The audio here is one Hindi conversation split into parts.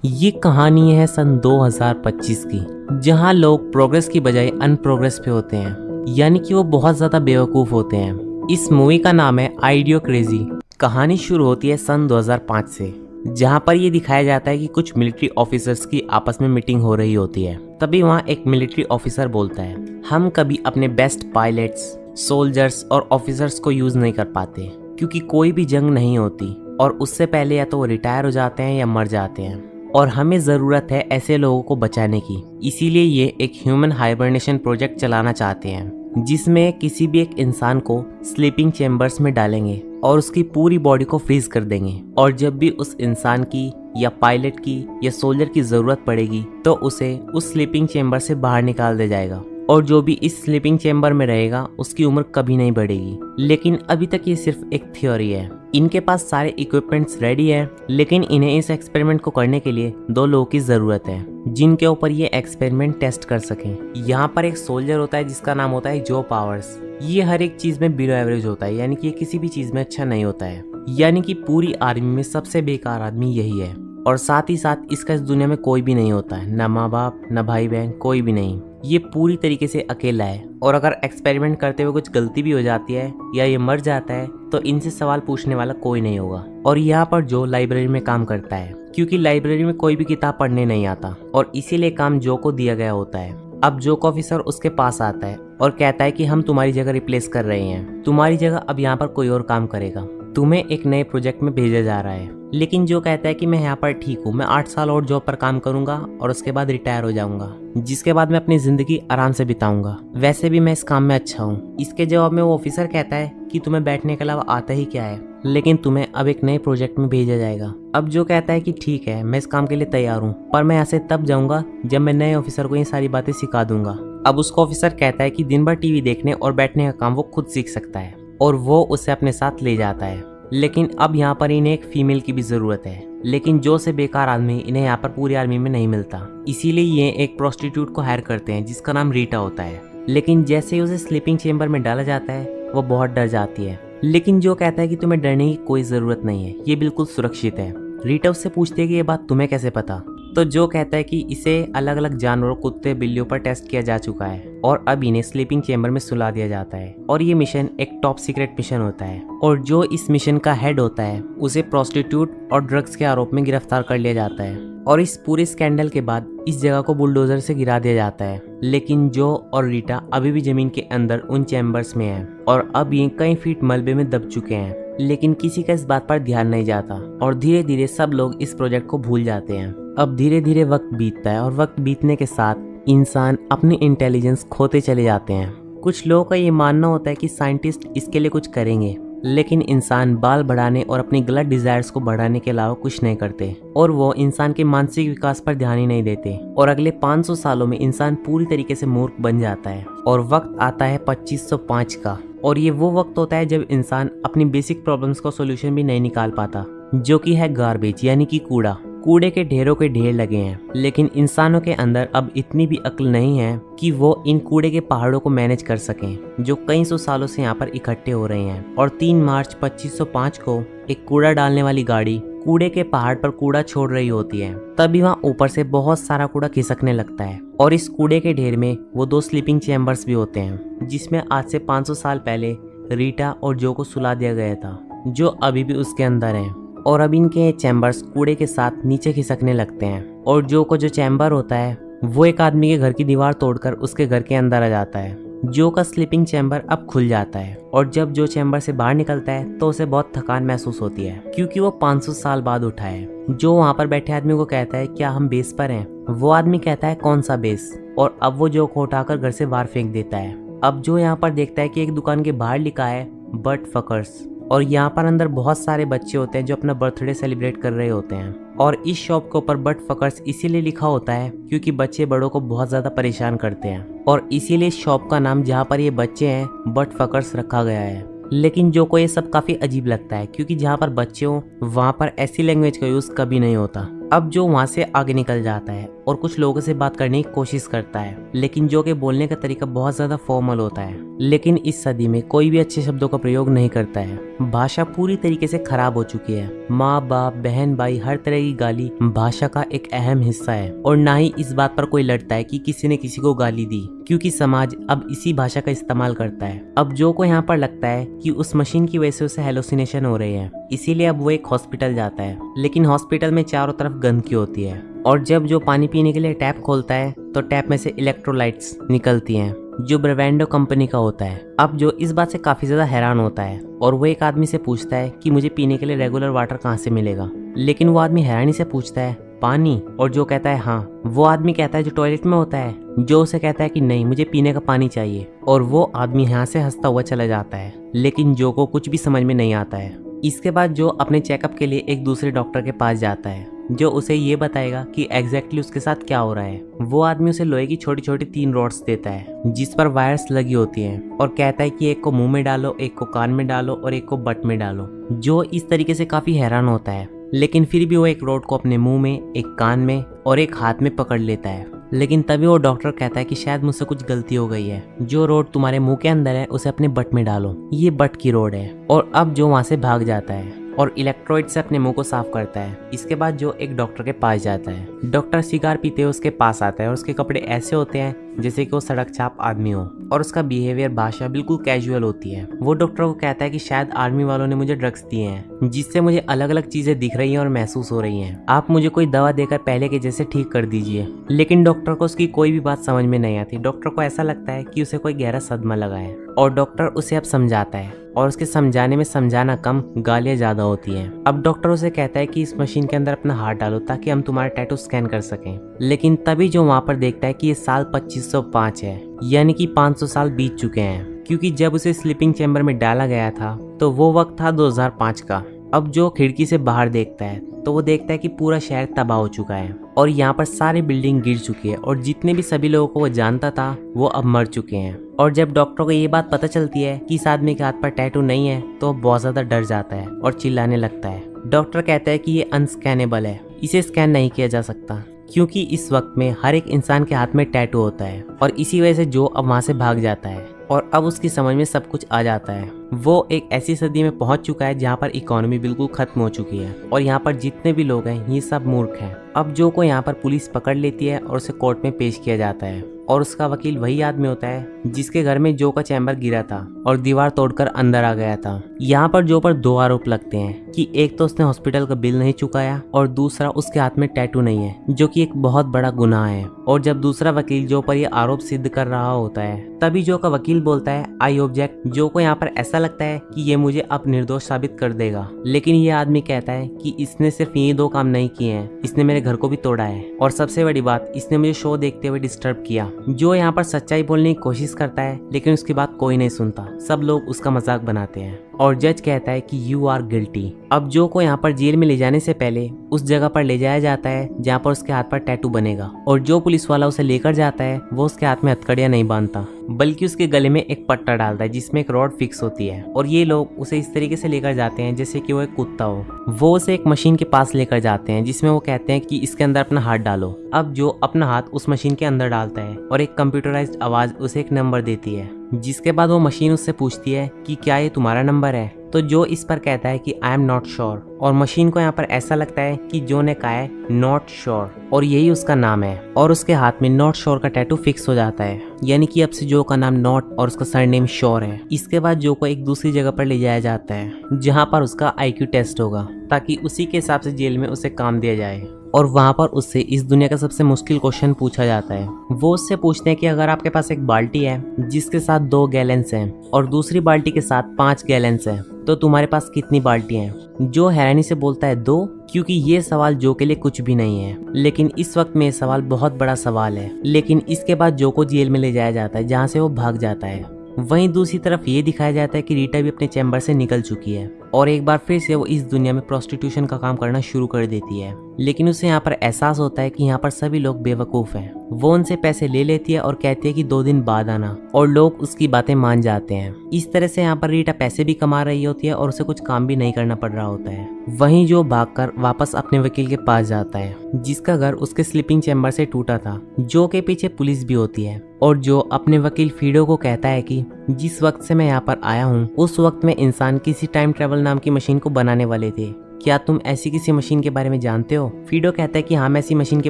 ये कहानी है सन 2025 की, जहां लोग प्रोग्रेस की बजाय अनप्रोग्रेस पे होते हैं, यानी कि वो बहुत ज़्यादा बेवकूफ़ होते हैं। इस मूवी का नाम है आइडियो क्रेजी। कहानी शुरू होती है सन 2005 से, जहां पर ये दिखाया जाता है कि कुछ मिलिट्री ऑफिसर्स की आपस में मीटिंग हो रही होती है। तभी वहाँ एक मिलिट्री ऑफिसर बोलता है, हम कभी अपने बेस्ट पायलट्स, सोल्जर्स और ऑफिसर्स को यूज़ नहीं कर पाते, क्योंकि कोई भी जंग नहीं होती और उससे पहले या तो वो रिटायर हो जाते हैं या मर जाते हैं, और हमें ज़रूरत है ऐसे लोगों को बचाने की। इसीलिए ये एक ह्यूमन हाइबरनेशन प्रोजेक्ट चलाना चाहते हैं, जिसमें किसी भी एक इंसान को स्लीपिंग चेम्बर्स में डालेंगे और उसकी पूरी बॉडी को फ्रीज कर देंगे, और जब भी उस इंसान की या पायलट की या सोल्जर की ज़रूरत पड़ेगी तो उसे उस स्लीपिंग चेम्बर से बाहर निकाल दिया जाएगा, और जो भी इस स्लीपिंग चेम्बर में रहेगा उसकी उम्र कभी नहीं बढ़ेगी। लेकिन अभी तक ये सिर्फ एक थ्योरी है। इनके पास सारे इक्विपमेंट्स रेडी है, लेकिन इन्हें इस एक्सपेरिमेंट को करने के लिए 2 लोगों की ज़रूरत है, जिनके ऊपर ये एक्सपेरिमेंट टेस्ट कर सकें। यहाँ पर एक सोल्जर होता है जिसका नाम होता है जो पावर्स। ये हर एक चीज़ में बिलो एवरेज होता है, यानी कि ये किसी भी चीज़ में अच्छा नहीं होता है, यानी कि पूरी आर्मी में सबसे बेकार आदमी यही है। और साथ ही साथ इसका इस दुनिया में कोई भी नहीं होता है, ना माँ बाप, ना भाई बहन, कोई भी नहीं। ये पूरी तरीके से अकेला है, और अगर एक्सपेरिमेंट करते हुए कुछ गलती भी हो जाती है या ये मर जाता है तो इनसे सवाल पूछने वाला कोई नहीं होगा। और यहाँ पर जो लाइब्रेरी में काम करता है, क्योंकि लाइब्रेरी में कोई भी किताब पढ़ने नहीं आता, और इसीलिए काम जो को दिया गया होता है। अब जो ऑफिसर उसके पास आता है और कहता है कि हम तुम्हारी जगह रिप्लेस कर रहे हैं, तुम्हारी जगह अब यहाँ पर कोई और काम करेगा, तुम्हें एक नए प्रोजेक्ट में भेजा जा रहा है। लेकिन जो कहता है कि मैं यहाँ पर ठीक हूँ, मैं 8 साल और जॉब पर काम करूंगा और उसके बाद रिटायर हो जाऊंगा, जिसके बाद मैं अपनी जिंदगी आराम से बिताऊंगा, वैसे भी मैं इस काम में अच्छा हूँ। इसके जवाब में वो ऑफिसर कहता है कि तुम्हें बैठने के अलावा आता ही क्या है, लेकिन तुम्हें अब एक नए प्रोजेक्ट में भेजा जाएगा। अब जो कहता है कि ठीक है, मैं इस काम के लिए तैयार हूँ, पर मैं यहाँ से तब जाऊंगा जब मैं नए ऑफिसर को ये सारी बातें सिखा दूंगा। अब उसको ऑफिसर कहता है कि दिन भर टीवी देखने और बैठने का काम वो खुद सीख सकता है, और वो उसे अपने साथ ले जाता है। लेकिन अब यहाँ पर इन्हें एक फीमेल की भी जरूरत है, लेकिन जो से बेकार आदमी इन्हें यहाँ पर पूरी आर्मी में नहीं मिलता। इसीलिए ये एक प्रोस्टिट्यूट को हायर करते हैं जिसका नाम रीटा होता है। लेकिन जैसे ही उसे स्लीपिंग चेम्बर में डाला जाता है वो बहुत डर जाती है, लेकिन जो कहता है कि तुम्हें डरने की कोई जरूरत नहीं है, ये बिल्कुल सुरक्षित है। रीटा उससे पूछती है कि ये बात तुम्हें कैसे पता, तो जो कहता है कि इसे अलग अलग जानवरों, कुत्ते, बिल्लियों पर टेस्ट किया जा चुका है और अब इन्हें स्लीपिंग चेम्बर में सुला दिया जाता है, और ये मिशन एक टॉप सीक्रेट मिशन होता है। और जो इस मिशन का हेड होता है उसे प्रोस्टिट्यूट और ड्रग्स के आरोप में गिरफ्तार कर लिया जाता है, और इस पूरे स्कैंडल के बाद इस जगह को बुलडोजर से गिरा दिया जाता है। लेकिन जो और रीटा अभी भी जमीन के अंदर उन चैम्बर्स में हैं, और अब ये कई फीट मलबे में दब चुके हैं, लेकिन किसी का इस बात पर ध्यान नहीं जाता, और धीरे धीरे सब लोग इस प्रोजेक्ट को भूल जाते हैं। अब धीरे धीरे वक्त बीतता है, और वक्त बीतने के साथ इंसान अपनी इंटेलिजेंस खोते चले जाते हैं। कुछ लोगों का ये मानना होता है कि साइंटिस्ट इसके लिए कुछ करेंगे, लेकिन इंसान बाल बढ़ाने और अपनी गलत डिजायर्स को बढ़ाने के अलावा कुछ नहीं करते, और वो इंसान के मानसिक विकास पर ध्यान ही नहीं देते, और अगले 500 सालों में इंसान पूरी तरीके से मूर्ख बन जाता है। और वक्त आता है 2505 का, और ये वो वक्त होता है जब इंसान अपनी बेसिक प्रॉब्लम्स का सॉल्यूशन भी नहीं निकाल पाता, जो कि है गार्बेज, यानी कि कूड़ा। कूड़े के ढेरों के ढेर लगे हैं, लेकिन इंसानों के अंदर अब इतनी भी अक्ल नहीं है कि वो इन कूड़े के पहाड़ों को मैनेज कर सकें, जो कई सौ सालों से यहाँ पर इकट्ठे हो रहे हैं। और 3 मार्च 2505 को एक कूड़ा डालने वाली गाड़ी कूड़े के पहाड़ पर कूड़ा छोड़ रही होती है। तभी वहाँ ऊपर से बहुत सारा कूड़ा खिसकने लगता है, और इस कूड़े के ढेर में वो 2 स्लीपिंग चैम्बर्स भी होते हैं, जिसमें आज से 500 साल पहले रीटा और जो को सुला दिया गया था, जो अभी भी उसके अंदर हैं। और अब इनके चैम्बर्स कूड़े के साथ नीचे खिसकने लगते हैं, और जो को जो चैम्बर होता है वो एक आदमी के घर की दीवार तोड़कर उसके घर के अंदर आ जाता है। जो का स्लीपिंग चैम्बर अब खुल जाता है, और जब जो चैम्बर से बाहर निकलता है तो उसे बहुत थकान महसूस होती है, क्योंकि वो 500 साल बाद उठा है। जो वहाँ पर बैठे आदमी को कहता है, क्या हम बेस पर हैं? वो आदमी कहता है, कौन सा बेस? और अब वो जो को उठाकर घर से बाहर फेंक देता है। अब जो यहाँ पर देखता है कि एक दुकान के बाहर लिखा है बट फकर्स, और यहाँ पर अंदर बहुत सारे बच्चे होते हैं जो अपना बर्थडे सेलिब्रेट कर रहे होते हैं। और इस शॉप के ऊपर बट फकर्स इसीलिए लिखा होता है क्योंकि बच्चे बड़ों को बहुत ज़्यादा परेशान करते हैं, और इसीलिए इस शॉप का नाम जहाँ पर ये बच्चे हैं बट फकर्स रखा गया है। लेकिन जो को ये सब काफ़ी अजीब लगता है, क्योंकि जहाँ पर बच्चे हों वहाँ पर ऐसी लैंग्वेज का यूज़ कभी नहीं होता। अब जो वहाँ से आगे निकल जाता है और कुछ लोगों से बात करने की कोशिश करता है, लेकिन जो के बोलने का तरीका बहुत ज्यादा फॉर्मल होता है। लेकिन इस सदी में कोई भी अच्छे शब्दों का प्रयोग नहीं करता है। भाषा पूरी तरीके से खराब हो चुकी है। माँ बाप बहन भाई हर तरह की गाली भाषा का एक अहम हिस्सा है, और ना ही इस बात पर कोई लड़ता है कि किसी ने किसी को गाली दी, क्योंकि समाज अब इसी भाषा का इस्तेमाल करता है। अब जो को यहाँ पर लगता है कि उस मशीन की वजह से उसे हेलुसिनेशन हो रही है, इसीलिए अब वो एक हॉस्पिटल जाता है। लेकिन हॉस्पिटल में चारों तरफ गंदगी होती है, और जब जो पानी पीने के लिए टैप खोलता है तो टैप में से इलेक्ट्रोलाइट्स निकलती हैं, जो ब्रेवेंडो कंपनी का होता है। अब जो इस बात से काफी ज्यादा हैरान होता है, और वो एक आदमी से पूछता है कि मुझे पीने के लिए रेगुलर वाटर कहाँ से मिलेगा। लेकिन वो आदमी हैरानी से पूछता है पानी, और जो कहता है हाँ। वो आदमी कहता है जो टॉयलेट में होता है। जो उसे कहता है कि नहीं मुझे पीने का पानी चाहिए, और वो आदमी यहाँ से हंसता हुआ चला जाता है। लेकिन जो को कुछ भी समझ में नहीं आता है। इसके बाद जो अपने चेकअप के लिए एक दूसरे डॉक्टर के पास जाता है, जो उसे ये बताएगा कि एग्जैक्टली उसके साथ क्या हो रहा है। वो आदमी उसे लोहे की छोटी छोटी 3 रॉड्स देता है, जिस पर वायर्स लगी होती हैं, और कहता है कि एक को मुंह में डालो, एक को कान में डालो और एक को बट में डालो। जो इस तरीके से काफी हैरान होता है, लेकिन फिर भी वो एक रॉड को अपने मुंह में, एक कान में और एक हाथ में पकड़ लेता है। लेकिन तभी वो डॉक्टर कहता है कि शायद मुझसे कुछ गलती हो गई है, जो रोड तुम्हारे मुंह के अंदर है उसे अपने बट में डालो, ये बट की रोड है। और अब जो वहाँ से भाग जाता है और इलेक्ट्रोड से अपने मुंह को साफ करता है। इसके बाद जो एक डॉक्टर के पास जाता है। डॉक्टर सिगार पीते हुए उसके पास आता है, और उसके कपड़े ऐसे होते हैं जैसे कि वो सड़क छाप आदमी हो, और उसका बिहेवियर भाषा बिल्कुल कैजुअल होती है। वो डॉक्टर को कहता है कि शायद आर्मी वालों ने मुझे ड्रग्स दिए हैं, जिससे मुझे अलग अलग चीजें दिख रही हैं और महसूस हो रही हैं। आप मुझे कोई दवा देकर पहले के जैसे ठीक कर दीजिए। लेकिन डॉक्टर को उसकी कोई भी बात समझ में नहीं आती। डॉक्टर को ऐसा लगता है कि उसे कोई गहरा सदमा लगा है, और डॉक्टर उसे अब समझाता है, और उसके समझाने में समझाना कम, गालियां ज्यादा होती हैं। अब डॉक्टर उसे कहता है कि इस मशीन के अंदर अपना हाथ डालो ताकि हम तुम्हारा टैटू स्कैन कर सकें। लेकिन तभी जो वहाँ पर देखता है कि ये साल 2505 है, यानी कि 500 साल बीत चुके हैं, क्योंकि जब उसे स्लीपिंग चैम्बर में डाला गया था तो वो वक्त था 2005 का। अब जो खिड़की से बाहर देखता है तो वो देखता है कि पूरा शहर तबाह हो चुका है, और यहाँ पर सारी बिल्डिंग गिर चुकी है, और जितने भी सभी लोगों को वो जानता था वो अब मर चुके हैं। और जब डॉक्टर को ये बात पता चलती है कि इस आदमी के हाथ पर टैटू नहीं है, तो वो बहुत ज्यादा डर जाता है और चिल्लाने लगता है। डॉक्टर कहता है कि ये अनस्कैनेबल है, इसे स्कैन नहीं किया जा सकता, क्योंकि इस वक्त में हर एक इंसान के हाथ में टैटू होता है। और इसी वजह से जो अब वहाँ से भाग जाता है, और अब उसकी समझ में सब कुछ आ जाता है। वो एक ऐसी सदी में पहुंच चुका है जहाँ पर इकोनॉमी बिल्कुल खत्म हो चुकी है, और यहाँ पर जितने भी लोग हैं ये सब मूर्ख हैं। अब जो को यहाँ पर पुलिस पकड़ लेती है और उसे कोर्ट में पेश किया जाता है, और उसका वकील वही आदमी होता है जिसके घर में जो का चैम्बर गिरा था और दीवार तोड़कर अंदर आ गया था। यहाँ पर जो पर 2 आरोप लगते हैं कि एक तो उसने हॉस्पिटल का बिल नहीं चुकाया, और दूसरा उसके हाथ में टैटू नहीं है, जो कि एक बहुत बड़ा गुनाह है। और जब दूसरा वकील जो पर यह आरोप सिद्ध कर रहा होता है, तभी जो का वकील बोलता है आई ऑब्जेक्ट। जो को यहाँ पर ऐसा लगता है कि ये मुझे अब निर्दोष साबित कर देगा, लेकिन ये आदमी कहता है कि इसने सिर्फ ये 2 काम नहीं किए हैं, इसने मेरे घर को भी तोड़ा है, और सबसे बड़ी बात इसने मुझे शो देखते हुए डिस्टर्ब किया। जो यहाँ पर सच्चाई बोलने की कोशिश करता है, लेकिन उसकी बात कोई नहीं सुनता, सब लोग उसका मजाक बनाते हैं, और जज कहता है कि यू आर गिल्टी। अब जो को यहाँ पर जेल में ले जाने से पहले उस जगह पर ले जाया जाता है जहाँ पर उसके हाथ पर टैटू बनेगा, और जो पुलिस वाला उसे लेकर जाता है वो उसके हाथ में हथकड़ियां नहीं बांधता, बल्कि उसके गले में एक पट्टा डालता है जिसमें एक रॉड फिक्स होती है। और ये लोग उसे इस तरीके से लेकर जाते हैं जैसे कि वो एक कुत्ता हो। वो उसे एक मशीन के पास लेकर जाते हैं जिसमें वो कहते हैं कि इसके अंदर अपना हाथ डालो। अब जो अपना हाथ उस मशीन के अंदर डालता है, और एक कंप्यूटराइज्ड आवाज उसे एक नंबर देती है, जिसके बाद वो मशीन उससे पूछती है कि क्या ये तुम्हारा नंबर है। तो जो इस पर कहता है कि आई एम नॉट श्योर, और मशीन को यहाँ पर ऐसा लगता है कि जो ने कहा है नॉट श्योर, और यही उसका नाम है। और उसके हाथ में नॉट श्योर का टैटू फिक्स हो जाता है, यानी कि अब से जो का नाम नॉट और उसका सरनेम श्योर है। इसके बाद जो को एक दूसरी जगह पर ले जाया जाता है जहाँ पर उसका IQ टेस्ट होगा, ताकि उसी के हिसाब से जेल में उसे काम दिया जाए। और वहाँ पर उससे इस दुनिया का सबसे मुश्किल क्वेश्चन पूछा जाता है। वो उससे पूछते हैं कि अगर आपके पास एक बाल्टी है जिसके साथ 2 गैलन्स हैं और दूसरी बाल्टी के साथ 5 गैलन्स हैं, तो तुम्हारे पास कितनी बाल्टियां हैं? जो हैरानी से बोलता है 2, क्योंकि ये सवाल जो के लिए कुछ भी नहीं है, लेकिन इस वक्त में ये सवाल बहुत बड़ा सवाल है। लेकिन इसके बाद जो को जेल में ले जाया जाता है जहाँ से वो भाग जाता है। वहीं दूसरी तरफ ये दिखाया जाता है कि रीटा भी अपने चैम्बर से निकल चुकी है। और एक बार फिर से वो इस दुनिया में प्रोस्टिट्यूशन का काम करना शुरू कर देती है। लेकिन उसे यहाँ पर एहसास होता है कि यहाँ पर सभी लोग बेवकूफ़ हैं। वो उनसे पैसे ले लेती है और कहती है कि 2 दिन बाद आना, और लोग उसकी बातें मान जाते हैं। इस तरह से यहाँ पर रीटा पैसे भी कमा रही होती है और उसे कुछ काम भी नहीं करना पड़ रहा होता है। वहीं जो भागकर वापस अपने वकील के पास जाता है, जिसका घर उसके स्लीपिंग चैम्बर से टूटा था, जो के पीछे पुलिस भी होती है, और जो अपने वकील फीडो को कहता है कि जिस वक्त से मैं यहाँ पर आया हूँ उस वक्त में इंसान किसी टाइम ट्रेवल नाम की मशीन को बनाने वाले थे। क्या तुम ऐसी किसी मशीन के बारे में जानते हो? फीडो कहता है कि हाँ, मैं ऐसी मशीन के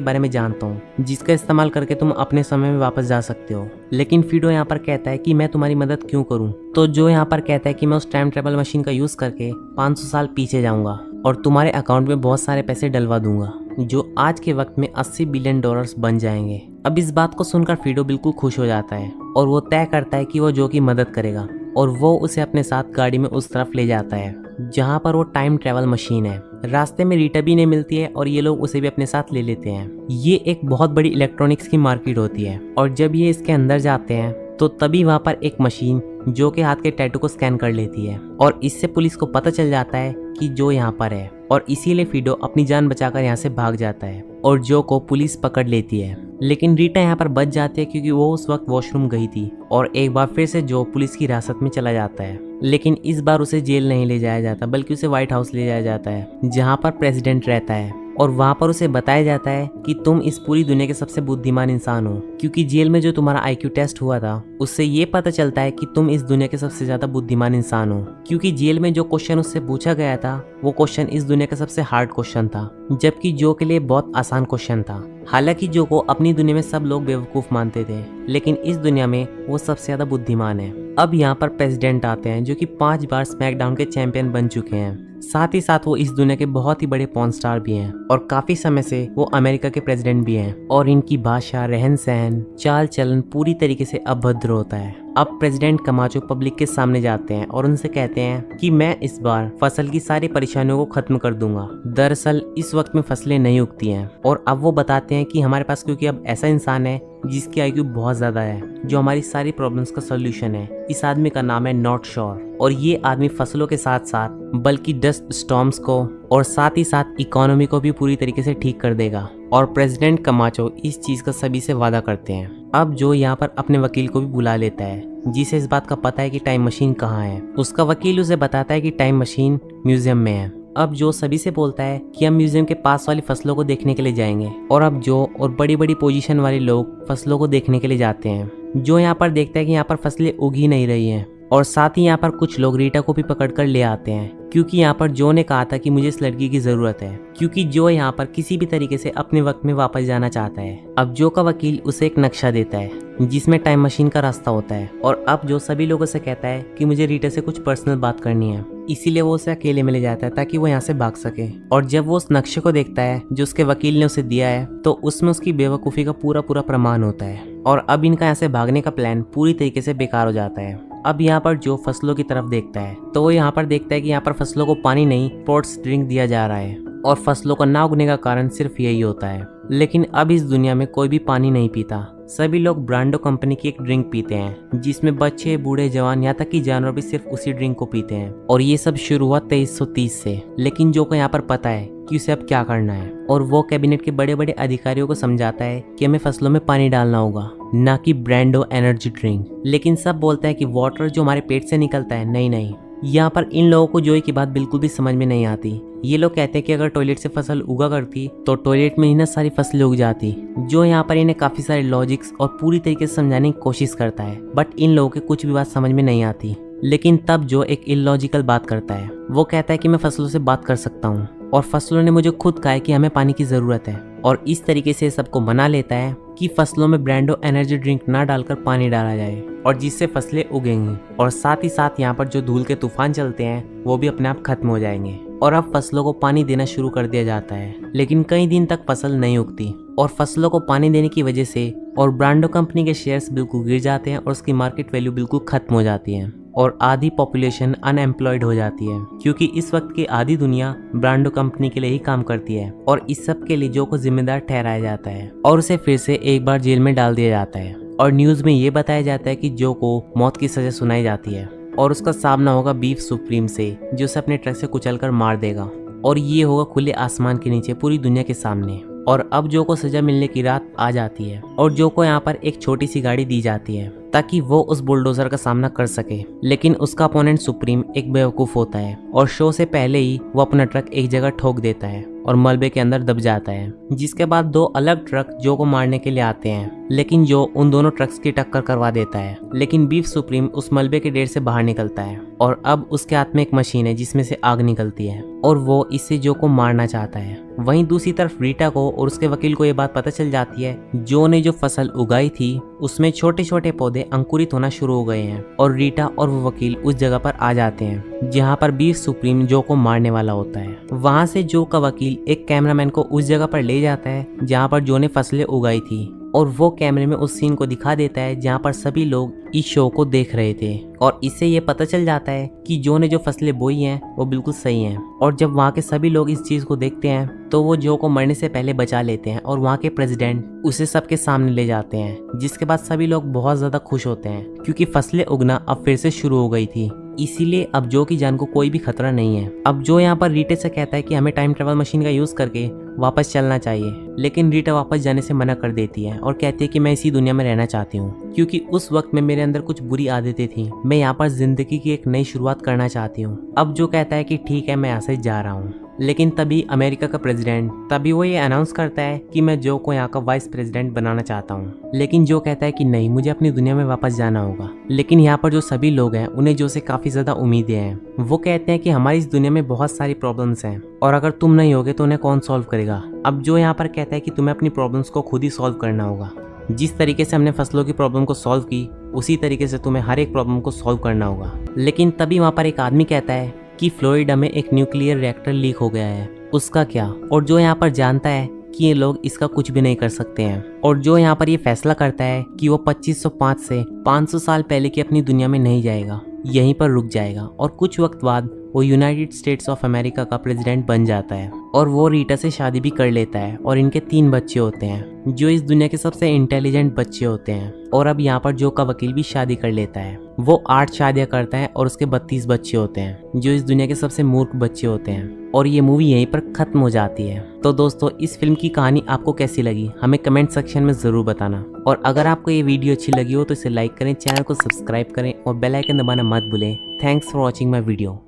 बारे में जानता हूँ जिसका इस्तेमाल करके तुम अपने समय में वापस जा सकते हो। लेकिन फीडो यहाँ पर कहता है कि मैं तुम्हारी मदद क्यों करूँ? तो जो यहाँ पर कहता है कि मैं उस टाइम ट्रेवल मशीन का यूज करके 500 साल पीछे जाऊंगा और तुम्हारे अकाउंट में बहुत सारे पैसे डलवा दूंगा, जो आज के वक्त में $80 बिलियन बन जाएंगे। अब इस बात को सुनकर फीडो बिल्कुल खुश हो जाता है और वो तय करता है कि वो जो की मदद करेगा, और वो उसे अपने साथ गाड़ी में उस तरफ ले जाता है जहाँ पर वो टाइम ट्रेवल मशीन है। रास्ते में रीटा भी नहीं मिलती है और ये लोग उसे भी अपने साथ ले लेते हैं। ये एक बहुत बड़ी इलेक्ट्रॉनिक्स की मार्केट होती है, और जब ये इसके अंदर जाते हैं तो तभी वहाँ पर एक मशीन जो के हाथ के टैटू को स्कैन कर लेती है, और इससे पुलिस को पता चल जाता है कि जो यहाँ पर है, और इसीलिए फीडो अपनी जान बचाकर यहाँ से भाग जाता है और जो को पुलिस पकड़ लेती है। लेकिन रीटा यहाँ पर बच जाती है क्योंकि वो उस वक्त वॉशरूम गई थी, और एक बार फिर से जो पुलिस की हिरासत में चला जाता है। लेकिन इस बार उसे जेल नहीं ले जाया जाता, बल्कि उसे व्हाइट हाउस ले जाया जाता है जहाँ पर प्रेसिडेंट रहता है, और वहाँ पर उसे बताया जाता है कि तुम इस पूरी दुनिया के सबसे बुद्धिमान इंसान हो, क्योंकि जेल में जो तुम्हारा IQ टेस्ट हुआ था उससे ये पता चलता है कि तुम इस दुनिया के सबसे ज्यादा बुद्धिमान इंसान हो। क्योंकि जेल में जो क्वेश्चन उससे पूछा गया था वो क्वेश्चन इस दुनिया का सबसे हार्ड क्वेश्चन था, जबकि जो के लिए बहुत आसान क्वेश्चन था। हालांकि जो को अपनी दुनिया में सब लोग बेवकूफ मानते थे, लेकिन इस दुनिया में वो सबसे ज्यादा बुद्धिमान है। अब यहाँ पर प्रेसिडेंट आते हैं जो कि 5 बार स्मैकडाउन के चैंपियन बन चुके हैं। साथ ही साथ वो इस दुनिया के बहुत ही बड़े पॉर्न स्टार भी हैं, और काफी समय से वो अमेरिका के प्रेसिडेंट भी हैं, और इनकी भाषा, रहन सहन, चाल चलन पूरी तरीके से अभद्र होता है। अब प्रेसिडेंट कमाचो पब्लिक के सामने जाते हैं और उनसे कहते हैं कि मैं इस बार फसल की सारी परेशानियों को खत्म कर दूंगा। दरअसल इस वक्त में फसलें नहीं उगती हैं, और अब वो बताते हैं कि हमारे पास क्योंकि अब ऐसा इंसान है जिसकी IQ बहुत ज्यादा है, जो हमारी सारी प्रॉब्लम्स का सोल्यूशन है। इस आदमी का नाम है नॉर्थ शोर, और ये आदमी फसलों के साथ साथ बल्कि डस्ट स्टॉर्म्स को और साथ ही साथ इकोनॉमी को भी पूरी तरीके से ठीक कर देगा। और प्रेसिडेंट कमाचो इस चीज का सभी से वादा करते हैं। अब जो यहाँ पर अपने वकील को भी बुला लेता है, जिसे इस बात का पता है कि टाइम मशीन कहाँ है। उसका वकील उसे बताता है कि टाइम मशीन म्यूजियम में है। अब जो सभी से बोलता है कि हम म्यूजियम के पास वाली फसलों को देखने के लिए जाएंगे, और अब जो और बड़ी बड़ी पोजीशन वाले लोग फसलों को देखने के लिए जाते हैं। जो यहाँ पर देखता है कि यहाँ पर फसलें उग ही नहीं रही हैं, और साथ ही यहाँ पर कुछ लोग रीटा को भी पकड़कर ले आते हैं, क्योंकि यहाँ पर जो ने कहा था कि मुझे इस लड़की की जरूरत है, क्योंकि जो यहाँ पर किसी भी तरीके से अपने वक्त में वापस जाना चाहता है। अब जो का वकील उसे एक नक्शा देता है जिसमें टाइम मशीन का रास्ता होता है, और अब जो सभी लोगों से कहता है कि मुझे रीटा से कुछ पर्सनल बात करनी है, इसीलिए वो उसे अकेले में ले जाता है ताकि वो यहाँ से भाग सके। और जब वो उस नक्शे को देखता है जो उसके वकील ने उसे दिया है, तो उसमें उसकी बेवकूफ़ी का पूरा प्रमाण होता है, और अब इनका यहाँ से भागने का प्लान पूरी तरीके से बेकार हो जाता है। अब यहाँ पर जो फसलों की तरफ देखता है तो वो यहाँ पर देखता है कि यहाँ पर फसलों को पानी नहीं, स्पोर्ट्स ड्रिंक दिया जा रहा है, और फसलों का ना उगने का कारण सिर्फ यही होता है। लेकिन अब इस दुनिया में कोई भी पानी नहीं पीता, सभी लोग ब्रांडो कंपनी की एक ड्रिंक पीते हैं, जिसमें बच्चे, बूढ़े, जवान, यहाँ तक कि जानवर भी सिर्फ उसी ड्रिंक को पीते हैं। और ये सब शुरू हुआ 2330 से। लेकिन जो को यहाँ पर पता है कि उसे अब क्या करना है, और वो कैबिनेट के बड़े बड़े अधिकारियों को समझाता है कि हमें फसलों में पानी डालना होगा, ना कि ब्रांडो एनर्जी ड्रिंक। लेकिन सब बोलते हैं कि वाटर जो हमारे पेट से निकलता है, नहीं नहीं। यहाँ पर इन लोगों को जोई की बात बिल्कुल भी समझ में नहीं आती। ये लोग कहते हैं कि अगर टॉयलेट से फसल उगा करती तो टॉयलेट में ही ना सारी फसलें उग जाती। जो यहाँ पर इन्हें काफी सारे लॉजिक्स और पूरी तरीके से समझाने की कोशिश करता है, बट इन लोगों के कुछ भी बात समझ में नहीं आती। लेकिन तब जो एक इलॉजिकल बात करता है, वो कहता है कि मैं फसलों से बात कर सकता हूँ, और फसलों ने मुझे खुद कहा है कि हमें पानी की जरूरत है, और इस तरीके से सबको मना लेता है कि फसलों में ब्रांडो एनर्जी ड्रिंक ना डालकर पानी डाला जाए, और जिससे फसलें उगेंगी, और साथ ही साथ यहाँ पर जो धूल के तूफान चलते हैं वो भी अपने आप खत्म हो जाएंगे। और अब फसलों को पानी देना शुरू कर दिया जाता है, लेकिन कई दिन तक फसल नहीं उगती, और फसलों को पानी देने की वजह से और ब्रांडो कंपनी के शेयर्स बिल्कुल गिर जाते हैं, और उसकी मार्केट वैल्यू बिल्कुल खत्म हो जाती है, और आधी पॉपुलेशन अनएम्प्लॉयड हो जाती है, क्योंकि इस वक्त की आधी दुनिया ब्रांडो कंपनी के लिए ही काम करती है। और इस सब के लिए जो को जिम्मेदार ठहराया जाता है, और उसे फिर से एक बार जेल में डाल दिया जाता है। और न्यूज में ये बताया जाता है कि जो को मौत की सजा सुनाई जाती है, और उसका सामना होगा बीफ सुप्रीम से, जो उसे अपने ट्रक से कुचलकर मार देगा। और ये होगा खुले आसमान के नीचे पूरी दुनिया के सामने। और अब जो को सजा मिलने की रात आ जाती है और जो को यहाँ पर एक छोटी सी गाड़ी दी जाती है ताकि वो उस बुलडोजर का सामना कर सके। लेकिन उसका अपोनेंट सुप्रीम एक बेवकूफ होता है और शो से पहले ही वो अपना ट्रक एक जगह ठोक देता है और मलबे के अंदर दब जाता है, जिसके बाद दो अलग ट्रक जो को मारने के लिए आते हैं। लेकिन जो उन दोनों ट्रक्स की टक्कर करवा देता है। लेकिन बीफ सुप्रीम उस मलबे के ढेर से बाहर निकलता है और अब उसके हाथ में एक मशीन है जिसमें से आग निकलती है और वो इससे जो को मारना चाहता है। वहीं दूसरी तरफ रीटा को और उसके वकील को ये बात पता चल जाती है जो ने जो फसल उगाई थी उसमें छोटे छोटे पौधे अंकुरित होना शुरू हो गए हैं। और रीटा और वो वकील उस जगह पर आ जाते हैं जहाँ पर बीफ सुप्रीम जो को मारने वाला होता है। वहाँ से जो का वकील एक कैमरामैन को उस जगह पर ले जाता है जहाँ पर जो ने फसलें उगाई थी और वो कैमरे में उस सीन को दिखा देता है जहाँ पर सभी लोग इस शो को देख रहे थे। और इससे ये पता चल जाता है कि जो ने जो फसलें बोई हैं वो बिल्कुल सही हैं। और जब वहाँ के सभी लोग इस चीज़ को देखते हैं तो वो जो को मरने से पहले बचा लेते हैं और वहाँ के प्रेसिडेंट उसे सबके सामने ले जाते हैं, जिसके बाद सभी लोग बहुत ज़्यादा खुश होते हैं क्योंकि फसलें उगना अब फिर से शुरू हो गई थी। इसीलिए अब जो की जान को कोई भी खतरा नहीं है। अब जो यहाँ पर रीटा से कहता है कि हमें टाइम ट्रेवल मशीन का यूज़ करके वापस चलना चाहिए, लेकिन रीटा वापस जाने से मना कर देती है और कहती है कि मैं इसी दुनिया में रहना चाहती हूँ क्योंकि उस वक्त में मेरे अंदर कुछ बुरी आदतें थी। मैं यहाँ पर जिंदगी की एक नई शुरुआत करना चाहती हूँ। अब जो कहता है कि ठीक है मैं यहाँ से जा रहा हूँ। लेकिन तभी अमेरिका का प्रेसिडेंट तभी वो ये अनाउंस करता है कि मैं जो को यहाँ का वाइस प्रेसिडेंट बनाना चाहता हूँ। लेकिन जो कहता है कि नहीं, मुझे अपनी दुनिया में वापस जाना होगा। लेकिन यहाँ पर जो सभी लोग हैं उन्हें जो से काफी ज्यादा उम्मीदें हैं। वो कहते हैं कि हमारी इस दुनिया में बहुत सारी प्रॉब्लम्स हैं और अगर तुम नहीं होगे तो उन्हें कौन सॉल्व करेगा। अब जो यहाँ पर कहता है कि तुम्हें अपनी प्रॉब्लम्स को खुद ही सॉल्व करना होगा। जिस तरीके से हमने फसलों की प्रॉब्लम को सॉल्व की उसी तरीके से तुम्हें हर एक प्रॉब्लम को सॉल्व करना होगा। लेकिन तभी वहाँ पर एक आदमी कहता है कि फ्लोरिडा में एक न्यूक्लियर रिएक्टर लीक हो गया है, उसका क्या। और जो यहाँ पर जानता है कि ये लोग इसका कुछ भी नहीं कर सकते हैं। और जो यहाँ पर ये फैसला करता है कि वो 2505 से 500 साल पहले की अपनी दुनिया में नहीं जाएगा, यहीं पर रुक जाएगा। और कुछ वक्त बाद वो यूनाइटेड स्टेट्स ऑफ अमेरिका का प्रेसिडेंट बन जाता है और वो रीटा से शादी भी कर लेता है और इनके 3 बच्चे होते हैं जो इस दुनिया के सबसे इंटेलिजेंट बच्चे होते हैं। और अब यहाँ पर जो का वकील भी शादी कर लेता है। वो 8 शादियां करता है और उसके 32 बच्चे होते हैं जो इस दुनिया के सबसे मूर्ख बच्चे होते हैं। और ये मूवी यहीं पर खत्म हो जाती है। तो दोस्तों इस फिल्म की कहानी आपको कैसी लगी हमें कमेंट सेक्शन में जरूर बताना। और अगर आपको ये वीडियो अच्छी लगी हो तो इसे लाइक करें, चैनल को सब्सक्राइब करें और बेल आइकन दबाना मत भूलें। Thanks for watching my video.